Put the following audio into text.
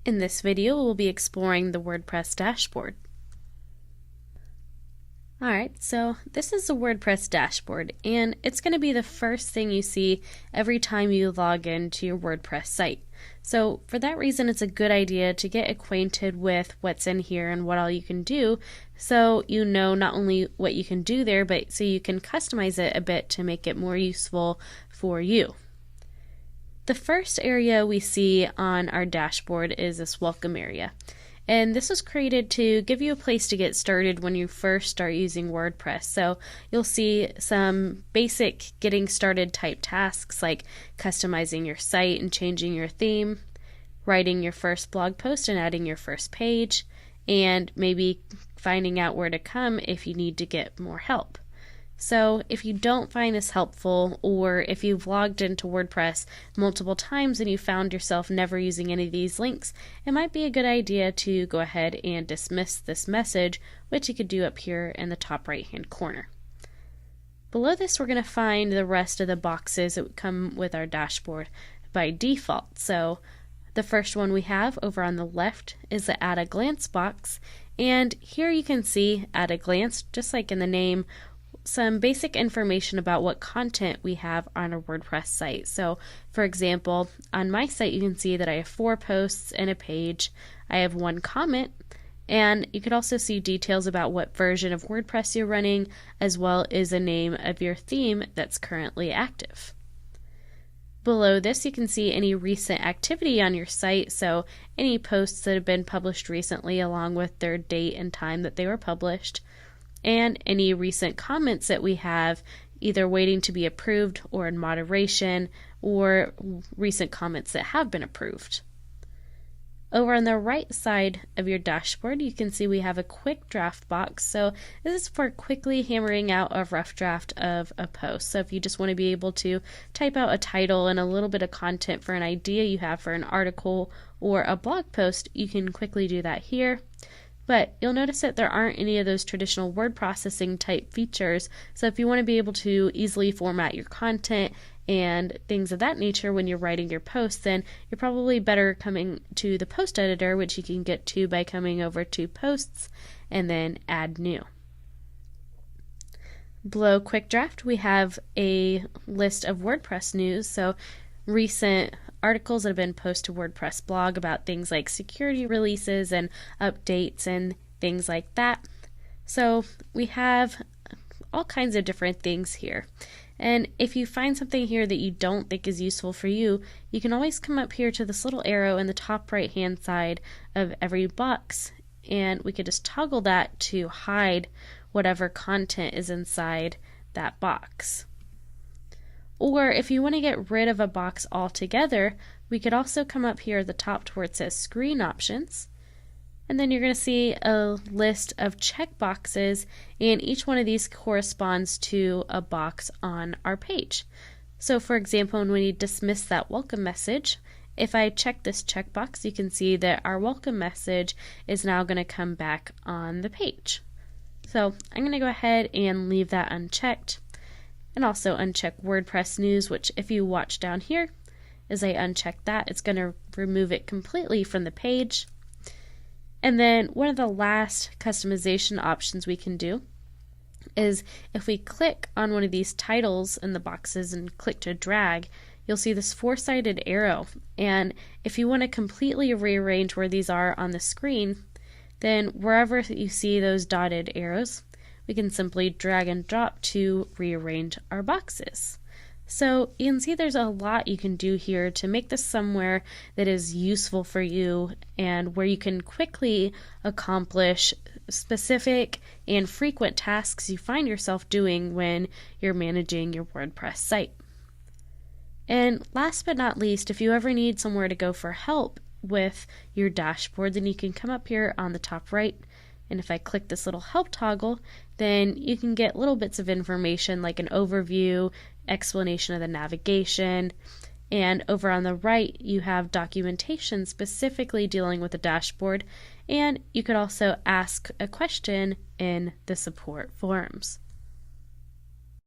In this video, we'll be exploring the WordPress dashboard. Alright, so this is the WordPress dashboard, and it's going to be the first thing you see every time you log into your WordPress site. So for that reason, it's a good idea to get acquainted with what's in here and what all you can do, so you know not only what you can do there, but so you can customize it a bit to make it more useful for you. The first area we see on our dashboard is this welcome area. And this was created to give you a place to get started when you first start using WordPress. So you'll see some basic getting started type tasks like customizing your site and changing your theme, writing your first blog post and adding your first page, and maybe finding out where to come if you need to get more help. So if you don't find this helpful, or if you've logged into WordPress multiple times and you found yourself never using any of these links, it might be a good idea to go ahead and dismiss this message, which you could do up here in the top right hand corner. Below this, we're going to find the rest of the boxes that come with our dashboard by default. So the first one we have over on the left is the At a Glance box, and here you can see at a glance, just like in the name, some basic information about what content we have on our WordPress site. So for example, on my site you can see that I have 4 posts and a page. I have 1 comment, and you could also see details about what version of WordPress you're running, as well as the name of your theme that's currently active. Below this, you can see any recent activity on your site, so any posts that have been published recently along with their date and time that they were published, and any recent comments that we have either waiting to be approved or in moderation, or recent comments that have been approved. Over on the right side of your dashboard, you can see we have a quick draft box. So this is for quickly hammering out a rough draft of a post. So if you just want to be able to type out a title and a little bit of content for an idea you have for an article or a blog post, you can quickly do that here. But you'll notice that there aren't any of those traditional word processing type features. So if you want to be able to easily format your content and things of that nature when you're writing your posts, then you're probably better coming to the post editor, which you can get to by coming over to Posts and then Add New. Below Quick Draft, we have a list of WordPress news. So recent articles that have been posted to WordPress blog about things like security releases and updates and things like that. So we have all kinds of different things here. And if you find something here that you don't think is useful for you, you can always come up here to this little arrow in the top right hand side of every box, and we could just toggle that to hide whatever content is inside that box. Or if you want to get rid of a box altogether, we could also come up here at the top to where it says Screen Options, and then you're going to see a list of checkboxes, and each one of these corresponds to a box on our page. So for example, when we dismiss that welcome message, if I check this checkbox, you can see that our welcome message is now going to come back on the page. So I'm going to go ahead and leave that unchecked. And also uncheck WordPress news, which if you watch down here, as I uncheck that, it's going to remove it completely from the page. And then one of the last customization options we can do is if we click on one of these titles in the boxes and click to drag, you'll see this 4-sided arrow. And if you want to completely rearrange where these are on the screen, then wherever you see those dotted arrows, we can simply drag and drop to rearrange our boxes. So you can see there's a lot you can do here to make this somewhere that is useful for you and where you can quickly accomplish specific and frequent tasks you find yourself doing when you're managing your WordPress site. And last but not least, if you ever need somewhere to go for help with your dashboard, then you can come up here on the top right, and if I click this little help toggle, then you can get little bits of information like an overview, explanation of the navigation, and over on the right you have documentation specifically dealing with the dashboard, and you could also ask a question in the support forums.